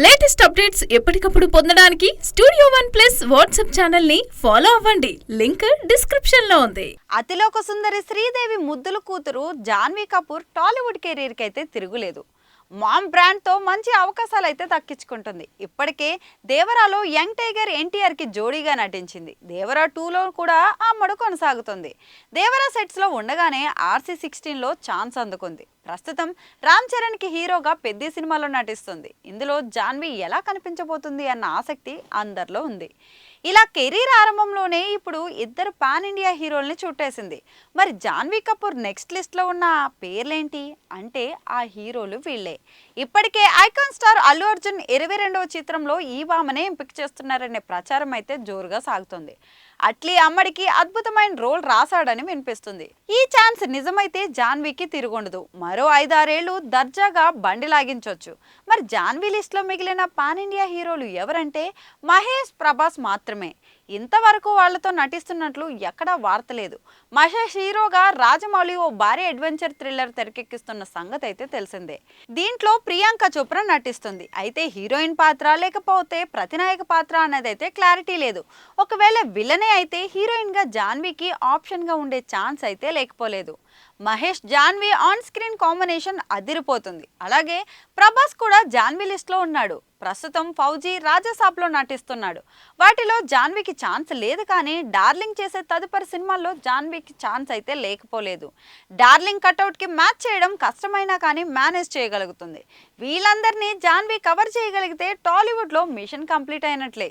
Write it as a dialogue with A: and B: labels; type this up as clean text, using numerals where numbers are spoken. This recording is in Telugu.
A: లేటెస్ట్ అప్డేట్స్ ఎప్పటికప్పుడు పొందడానికి studio one plus WhatsApp channel ని ఫాలో అవ్వండి. లింక్ డిస్క్రిప్షన్ లో ఉంది.
B: అతిలోక సుందరి శ్రీదేవి ముద్దుల కూతురు జాన్వీ కపూర్ టాలీవుడ్ కెరీర్ కి అయితే తిరుగులేదు. మామ్ బ్రాండ్ తో మంచి అవకాశాలు అయితే దక్కించుకుంటుంది. ఇప్పటికే దేవరాలో యంగ్ టైగర్ ఎన్టీఆర్ కి జోడీగా నటించింది. దేవరా 2లో కూడా ఆ మడు కొనసాగుతుంది. దేవరా సెట్స్ లో ఉండగానే RC16 లో ఛాన్స్ అందుకుంది. ప్రస్తుతం రామ్ చరణ్ కి హీరోగా పెద్ద సినిమాలో నటిస్తుంది. ఇందులో జాన్వీ ఎలా కనిపించబోతుంది అన్న ఆసక్తి అందరిలో ఉంది. ఇలా కెరీర్ ఆరంభంలోనే ఇప్పుడు ఇద్దరు పాన్ ఇండియా హీరోల్ని చుట్టేసింది. మరి జాన్వీ కపూర్ నెక్స్ట్ లిస్ట్ లో ఉన్న పేర్లేంటి అంటే ఆ హీరోలు వీళ్ళే. ఇప్పటికే ఐకాన్ స్టార్ అల్లు అర్జున్ 22వ చిత్రంలో ఈ భామనే ఎంపిక చేస్తున్నారనే ప్రచారం అయితే జోరుగా సాగుతుంది. అట్లీ అమ్మడికి అద్భుతమైన రోల్ రాశాడని వినిపిస్తుంది. ఈ ఛాన్స్ నిజమైతే జాన్వీకి తిరుగుండదు. మరో 5-6 ఏళ్లు దర్జాగా బండి లాగించవచ్చు. మరి జాన్వీ లిస్ట్ లో మిగిలిన పాన్ ఇండియా హీరోలు ఎవరంటే మహేష్, ప్రభాస్ మాత్రమే. ఇంతవరకు వాళ్లతో నటిస్తున్నట్లు ఎక్కడా వార్త లేదు. మహేష్ హీరోగా రాజమౌళి ఓ భారీ అడ్వెంచర్ థ్రిల్లర్ తెరకెక్కిస్తున్న సంగతి అయితే తెలిసిందే. దీంట్లో ప్రియాంక చోప్రా నటిస్తుంది. అయితే హీరోయిన్ పాత్ర లేకపోతే ప్రతినాయక పాత్ర అనేది అయితే క్లారిటీ లేదు. ఒకవేళ విలనే అయితే హీరోయిన్ గా జాన్వీకి ఆప్షన్ గా ఉండే ఛాన్స్ అయితే లేకపోలేదు. Mahesh Janhvi on screen combination అదిరిపోతుంది. అలాగే ప్రభాస్ కూడా జాన్వీ లిస్ట్ లో ఉన్నాడు. ప్రస్తుతం ఫౌజీ, రాజాసాబ్లో నటిస్తున్నాడు. వాటిలో జాన్వీకి ఛాన్స్ లేదు. కానీ డార్లింగ్ చేసే తదుపరి సినిమాల్లో జాన్వీకి ఛాన్స్ అయితే లేకపోలేదు. డార్లింగ్ కట్అవుట్ కి మ్యాచ్ చేయడం కష్టమైనా కానీ మేనేజ్ చేయగలుగుతుంది. వీళ్ళందరినీ జాన్వీ కవర్ చేయగలిగితే టాలీవుడ్ లో మిషన్ కంప్లీట్ అయినట్లే.